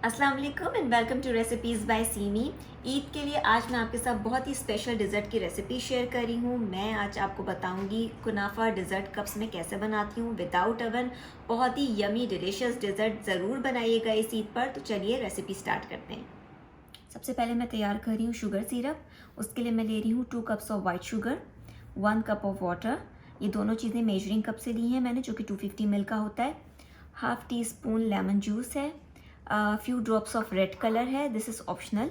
अस्सलाम वालेकुम and welcome to recipes by Seemi. Eid के लिए आज मैं आपके साथ बहुत ही स्पेशल डिज़र्ट की रेसिपी शेयर कर रही हूँ। मैं आज आपको बताऊँगी कुनाफा डिज़र्ट कप्स में कैसे बनाती हूँ विदाउट ओवन। बहुत ही यमी डिलीशियस डिज़र्ट ज़रूर बनाइएगा इस ईद पर। तो चलिए रेसिपी स्टार्ट करते हैं। सबसे पहले मैं तैयार कर रही हूँ शुगर सिरप। उसके लिए मैं ले रही हूँ 2 cups of white sugar, 1 cup of water. ये दोनों चीज़ें मेजरिंग कप से ली हैं मैंने, जो कि 250 ml का होता है। Half teaspoon lemon juice है, few drops of red colour है, दिस इज़ ऑप्शनल।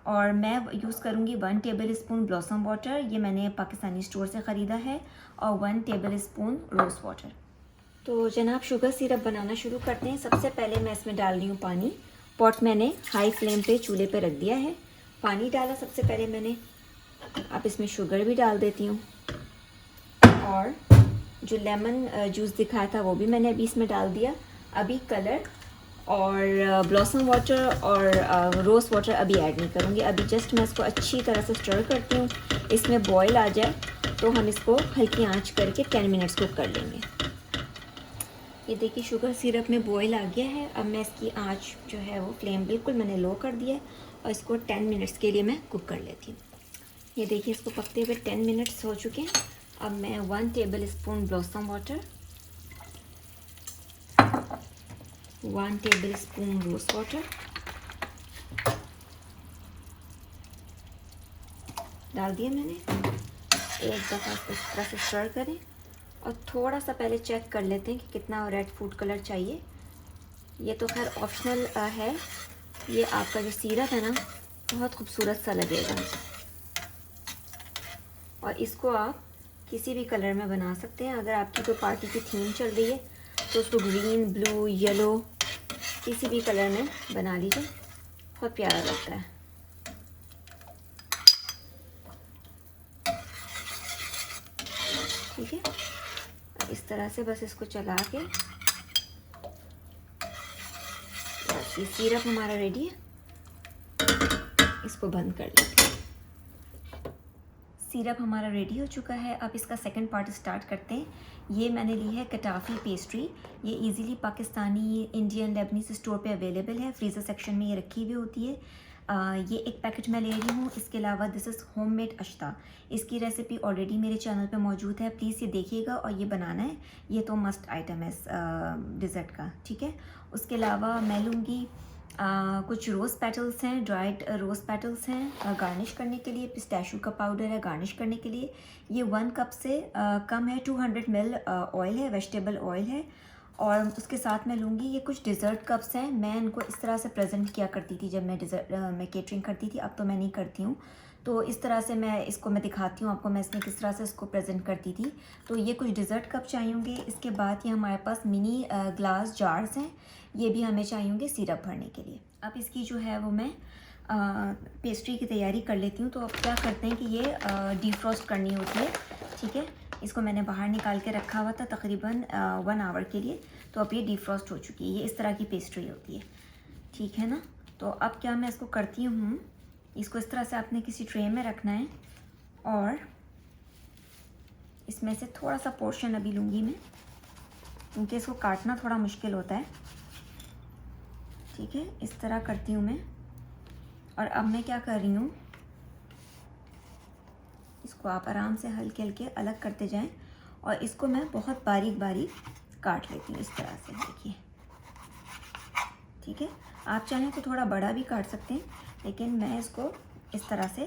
और मैं यूज़ करूँगी 1 टेबल स्पून ब्लॉसम वाटर, ये मैंने पाकिस्तानी स्टोर से ख़रीदा है, और 1 टेबल स्पून रोज़ वाटर। तो जनाब शुगर सिरप बनाना शुरू करते हैं। सबसे पहले मैं इसमें डाल रही हूँ पानी। पॉट मैंने हाई फ्लेम पे चूल्हे पे रख दिया है। पानी डाला सबसे पहले मैंने, अब इसमें शुगर भी डाल देती हूँ, और जो लेमन जूस दिखाया था वो भी मैंने अभी इसमें डाल दिया। अभी कलर और ब्लॉसम वाटर और रोज़ वाटर अभी ऐड नहीं करूँगी। अभी जस्ट मैं इसको अच्छी तरह से स्टर करती हूँ। इसमें बॉयल आ जाए तो हम इसको हल्की आंच करके 10 मिनट्स कुक कर लेंगे। ये देखिए शुगर सिरप में बॉयल आ गया है। अब मैं इसकी आंच जो है वो फ्लेम बिल्कुल मैंने लो कर दिया है, और इसको 10 मिनट्स के लिए मैं कुक कर लेती हूँ। ये देखिए इसको पकते हुए 10 मिनट्स हो चुके हैं। अब मैं 1 tablespoon blossom water, 1 tablespoon rose water डाल दिया मैंने। एक दफ़ा इस तरह से स्टर करें, और थोड़ा सा पहले चेक कर लेते हैं कि कितना रेड फूड कलर चाहिए। ये तो खैर ऑप्शनल है। ये आपका जो सिरप है ना, बहुत खूबसूरत सा लगेगा, और इसको आप किसी भी कलर में बना सकते हैं। अगर आपकी कोई पार्टी की थीम चल रही है तो उसको ग्रीन, ब्लू, येलो किसी भी कलर में बना लीजिए, बहुत प्यारा लगता है। ठीक है, अब इस तरह से बस इसको चला के, बस ये सिरप हमारा रेडी है। इसको बंद कर लेते हैं। सिरप हमारा रेडी हो चुका है। अब इसका सेकंड पार्ट स्टार्ट करते हैं। ये मैंने ली है कटाफी पेस्ट्री। ये easily Pakistani, Indian, Lebanese store पे अवेलेबल है। फ्रीज़र सेक्शन में ये रखी हुई होती है। ये एक पैकेट मैं ले रही हूँ। इसके अलावा दिस इज़ होममेड अश्ता। इसकी रेसिपी ऑलरेडी मेरे चैनल पे मौजूद है, प्लीज़ ये देखिएगा, और ये बनाना है। ये तो मस्ट आइटम है डिज़र्ट का। ठीक है, उसके अलावा मैं लूँगी कुछ रोज़ पेटल्स हैं, ड्राइड रोज़ पेटल्स हैं गार्निश करने के लिए। पिस्ताशू का पाउडर है गार्निश करने के लिए। ये 1 कप से कम है। 200 ml ऑयल है, वेजिटेबल ऑयल है। और उसके साथ मैं लूँगी ये कुछ डिज़र्ट कप्स हैं। मैं इनको इस तरह से प्रेजेंट किया करती थी जब मैं मैं केटरिंग करती थी, अब तो मैं नहीं करती हूँ। तो इस तरह से मैं दिखाती हूँ आपको, मैं इसमें किस तरह से इसको प्रेजेंट करती थी। तो ये कुछ डिज़र्ट कप चाहिए होंगे। इसके बाद ये हमारे पास मिनी ग्लास जार्स हैं, ये भी हमें चाहिए होंगे सिरप भरने के लिए। अब इसकी जो है वो मैं पेस्ट्री की तैयारी कर लेती हूँ। तो अब क्या करते हैं कि ये डीफ्रॉस्ट करनी होती है। ठीक है, इसको मैंने बाहर निकाल के रखा हुआ था तकरीबन 1 आवर के लिए। तो अब ये डीफ्रॉस्ट हो चुकी है। ये इस तरह की पेस्ट्री होती है, ठीक है ना। तो अब क्या मैं इसको करती हूँ, इसको इस तरह से आपने किसी ट्रे में रखना है, और इसमें से थोड़ा सा पोर्शन अभी लूँगी मैं, क्योंकि इसको काटना थोड़ा मुश्किल होता है। ठीक है, इस तरह करती हूँ मैं। और अब मैं क्या कर रही हूँ, इसको आप आराम से हल्के हल्के अलग करते जाएं, और इसको मैं बहुत बारीक बारीक काट लेती हूँ इस तरह से। देखिए, ठीक है, आप चाहें तो थोड़ा बड़ा भी काट सकते हैं, लेकिन मैं इसको इस तरह से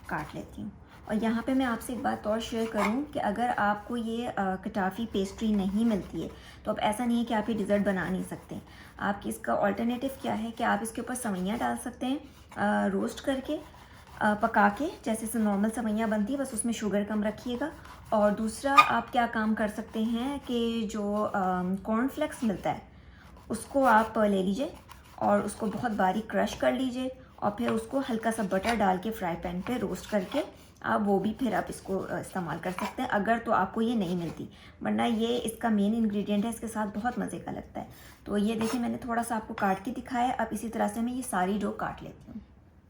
काट लेती हूँ। और यहाँ पे मैं आपसे एक बात और शेयर करूँ कि अगर आपको ये कटाफी पेस्ट्री नहीं मिलती है, तो अब ऐसा नहीं है कि आप ये डिज़र्ट बना नहीं सकते। आप इसका ऑल्टरनेटिव क्या है कि आप इसके ऊपर सवैयाँ डाल सकते हैं, रोस्ट करके, पका के, जैसे से नॉर्मल सवैयाँ बनती है, बस उसमें शुगर कम रखिएगा। और दूसरा आप क्या काम कर सकते हैं कि जो कॉर्नफ्लेक्स मिलता है उसको आप ले लीजिए, और उसको बहुत बारीक क्रश कर लीजिए, और फिर उसको हल्का सा बटर डाल के फ्राई पैन पे रोस्ट करके आप वो भी फिर आप इसको इस्तेमाल कर सकते हैं, अगर तो आपको ये नहीं मिलती। वरना ये इसका मेन इंग्रेडिएंट है, इसके साथ बहुत मज़े का लगता है। तो ये देखिए मैंने थोड़ा सा आपको काट के दिखाया है। अब इसी तरह से मैं ये सारी डो काट लेती हूँ।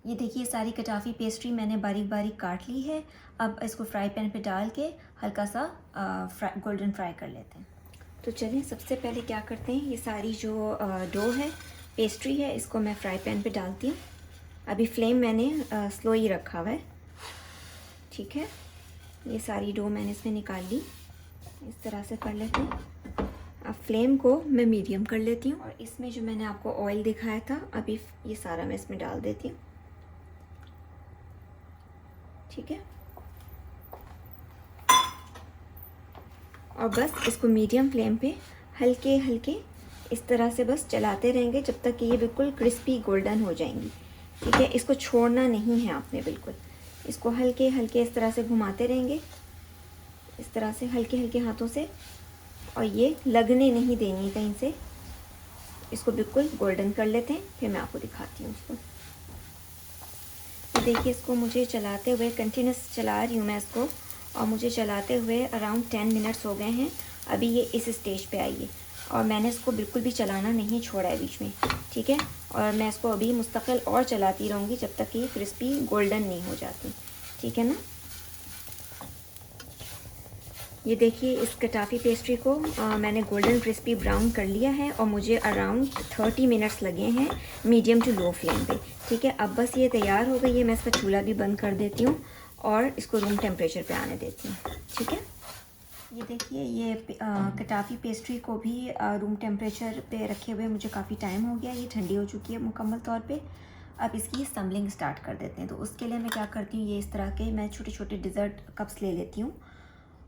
ये देखिए सारी कटाफी पेस्ट्री मैंने बारीक बारीक काट ली है। अब इसको फ्राई पैन पे डाल के हल्का सा गोल्डन फ्राई कर लेते हैं। तो चलिए सबसे पहले क्या करते हैं, ये सारी जो डो है पेस्ट्री है इसको मैं फ्राई पैन पे डालती हूँ। अभी फ्लेम मैंने स्लो ही रखा हुआ है, ठीक है। ये सारी डो मैंने इसमें निकाल ली, इस तरह से कर लेते हैं। अब फ्लेम को मैं मीडियम कर लेती हूँ और इसमें जो मैंने आपको ऑयल दिखाया था अभी ये सारा मैं इसमें डाल देती हूँ, ठीक है। और बस इसको मीडियम फ्लेम पे हल्के हल्के इस तरह से बस चलाते रहेंगे जब तक कि ये बिल्कुल क्रिस्पी गोल्डन हो जाएंगी, ठीक है। इसको छोड़ना नहीं है आपने, बिल्कुल इसको हल्के हल्के इस तरह से घुमाते रहेंगे, इस तरह से हल्के हल्के हाथों से, और ये लगने नहीं देनी कहीं से। इसको बिल्कुल गोल्डन कर लेते हैं, फिर मैं आपको दिखाती हूँ उसको। तो देखिए इसको मुझे चलाते हुए, कंटिन्यूस चला रही हूँ मैं इसको, और मुझे चलाते हुए अराउंड 10 मिनट्स हो गए हैं। अभी ये इस स्टेज पे आई है और मैंने इसको बिल्कुल भी चलाना नहीं छोड़ा है बीच में, ठीक है। और मैं इसको अभी मुस्तकिल और चलाती रहूँगी जब तक कि ये क्रिस्पी गोल्डन नहीं हो जाती, ठीक है ना। ये देखिए इस कटाफी पेस्ट्री को मैंने गोल्डन क्रिस्पी ब्राउन कर लिया है और मुझे अराउंड 30 मिनट्स लगे हैं मीडियम टू लो फ्लेम पे, ठीक है। अब बस ये तैयार हो गई है, मैं इसका चूल्हा भी बंद कर देती हूँ और इसको रूम टेम्परेचर पे आने देती हूँ, ठीक है। ये देखिए ये कटाफी पेस्ट्री को भी रूम टेम्परेचर पे रखे हुए मुझे काफ़ी टाइम हो गया, ये ठंडी हो चुकी है मुकम्मल तौर पे। अब इसकी सम्बलिंग स्टार्ट कर देते हैं। तो उसके लिए मैं क्या करती हूँ, ये इस तरह के मैं छोटे छोटे डिज़र्ट कप्स ले लेती हूँ,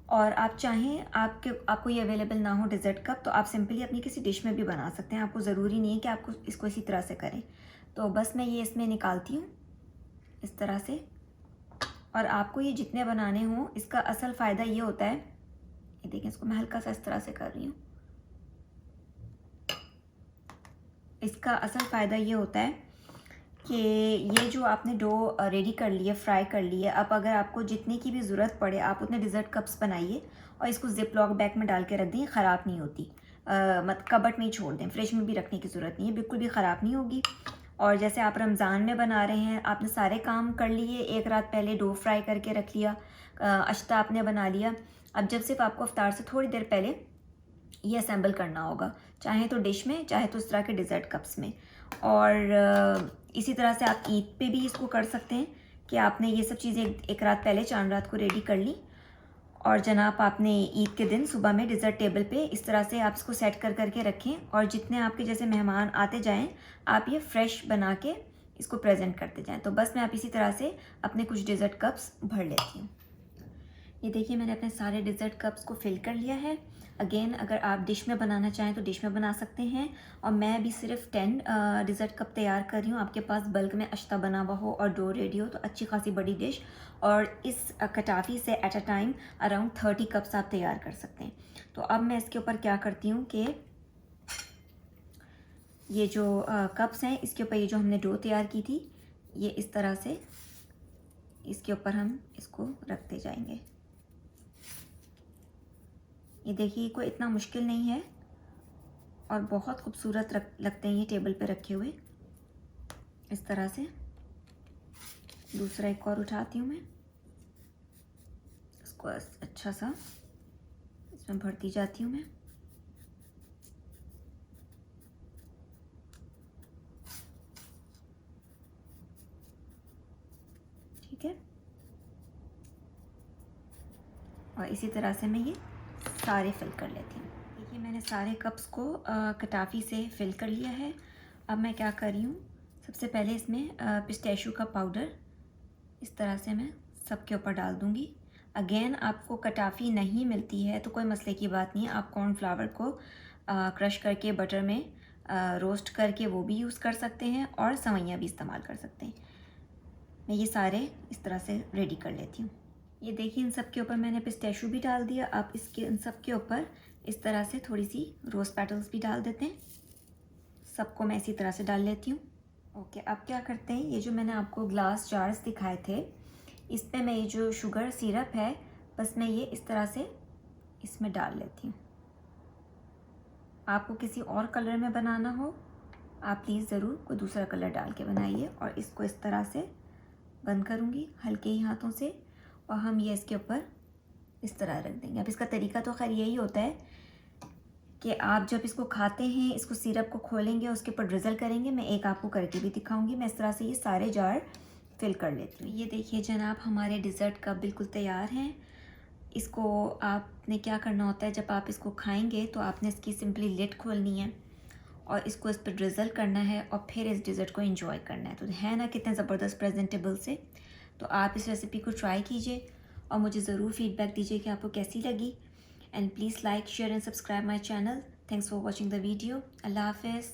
और आप चाहें आपको ये अवेलेबल ना हो डिज़र्ट कप तो आप सिंपली अपनी किसी डिश में भी बना सकते हैं, आपको ज़रूरी नहीं है कि आपको इसको इसी तरह से करें। तो बस मैं ये इसमें निकालती हूँ इस तरह से, और आपको ये जितने बनाने हों इसका असल फ़ायदा ये होता है, ये देखें इसको मैं हल्का सा इस तरह से कर रही हूँ। इसका असल फ़ायदा ये होता है कि ये जो आपने डो रेडी कर ली है, फ्राई कर ली है, अब अगर आपको जितने की भी ज़रूरत पड़े आप उतने डिज़र्ट कप्स बनाइए और इसको जिप लॉक बैग में डाल के रख दें, ख़राब नहीं होती। मत कबट में ही छोड़ दें, फ्रिज में भी रखने की ज़रूरत नहीं है, बिल्कुल भी ख़राब नहीं होगी। और जैसे आप रमज़ान में बना रहे हैं, आपने सारे काम कर लिए, एक रात पहले डो फ्राई करके रख लिया, अश्ता आपने बना लिया। अब जब सिर्फ आपको इफ्तार से थोड़ी देर पहले ये असेंबल करना होगा, चाहे तो डिश में चाहे तो इस तरह के डिज़र्ट कप्स में। और इसी तरह से आप ईद पे भी इसको कर सकते हैं कि आपने ये सब चीज़ें एक रात पहले, चांद रात को रेडी कर ली, और जनाब आपने ईद के दिन सुबह में डिज़र्ट टेबल पे इस तरह से आप इसको सेट कर करके रखें, और जितने आपके जैसे मेहमान आते जाएं आप ये फ्रेश बना के इसको प्रेजेंट करते जाएं। तो बस मैं आप इसी तरह से अपने कुछ डिज़र्ट कप्स भर लेती हूँ। ये देखिए मैंने अपने सारे डिज़र्ट कप्स को फिल कर लिया है। अगेन अगर आप डिश में बनाना चाहें तो डिश में बना सकते हैं, और मैं अभी सिर्फ 10 डिज़र्ट कप तैयार कर रही हूँ। आपके पास बल्क में अश्ता बना हुआ हो और डो रेडी हो तो अच्छी खासी बड़ी डिश, और इस कटाफी से at a time around 30 cups आप तैयार कर सकते हैं। तो अब मैं इसके ऊपर क्या करती हूँ कि ये जो कप्स हैं इसके ऊपर ये जो हमने डो तैयार की थी, ये इस तरह से इसके ऊपर हम इसको रखते जाएंगे। ये देखिए कोई इतना मुश्किल नहीं है और बहुत खूबसूरत लगते हैं ये टेबल पे रखे हुए। इस तरह से दूसरा एक और उठाती हूँ मैं, इसको अच्छा सा इसमें भरती जाती हूँ मैं। ठीक है, और इसी तरह से मैं ये सारे फिल कर लेती हूँ। देखिए मैंने सारे कप्स को कटाफी से फिल कर लिया है। अब मैं क्या कर रही हूँ, सबसे पहले इसमें पिस्ताशियो का पाउडर इस तरह से मैं सबके ऊपर डाल दूँगी। अगेन आपको कटाफी नहीं मिलती है तो कोई मसले की बात नहीं है, आप कॉर्नफ्लावर को क्रश करके बटर में रोस्ट करके वो भी यूज़ कर सकते हैं, और सवैयाँ भी इस्तेमाल कर सकते हैं। मैं ये सारे इस तरह से रेडी कर लेती हूँ। ये देखिए इन सब के ऊपर मैंने पिस्ताशियो भी डाल दिया। आप इसके इन सब के ऊपर इस तरह से थोड़ी सी रोज़ पेटल्स भी डाल देते हैं। सबको मैं इसी तरह से डाल लेती हूँ। ओके, अब क्या करते हैं, ये जो मैंने आपको ग्लास जार्स दिखाए थे इस पे मैं ये जो शुगर सिरप है बस मैं ये इस तरह से इसमें डाल लेती हूँ। आपको किसी और कलर में बनाना हो आप प्लीज़ ज़रूर कोई दूसरा कलर डाल के बनाइए। और इसको इस तरह से बंद करूँगी हल्के ही हाथों से, और हम ये इसके ऊपर इस तरह रख देंगे। अब इसका तरीका तो खैर यही होता है कि आप जब इसको खाते हैं, इसको सिरप को खोलेंगे, उसके ऊपर ड्रिज़ल करेंगे। मैं एक आपको करके भी दिखाऊंगी। मैं इस तरह से ये सारे जार फिल कर लेती हूँ। ये देखिए जनाब, हमारे डिज़र्ट कप बिल्कुल तैयार हैं। इसको आपने क्या करना होता है, जब आप इसको खाएंगे तो आपने इसकी सिंपली लिड खोलनी है और इसको इस पर ड्रिज़ल करना है और फिर इस डिज़र्ट को एंजॉय करना है। तो है ना कितने ज़बरदस्त प्रेजेंटेबल से। तो आप इस रेसिपी को ट्राई कीजिए और मुझे ज़रूर फीडबैक दीजिए कि आपको कैसी लगी। And please like, share and subscribe my channel. Thanks for watching the video. Allah Hafiz.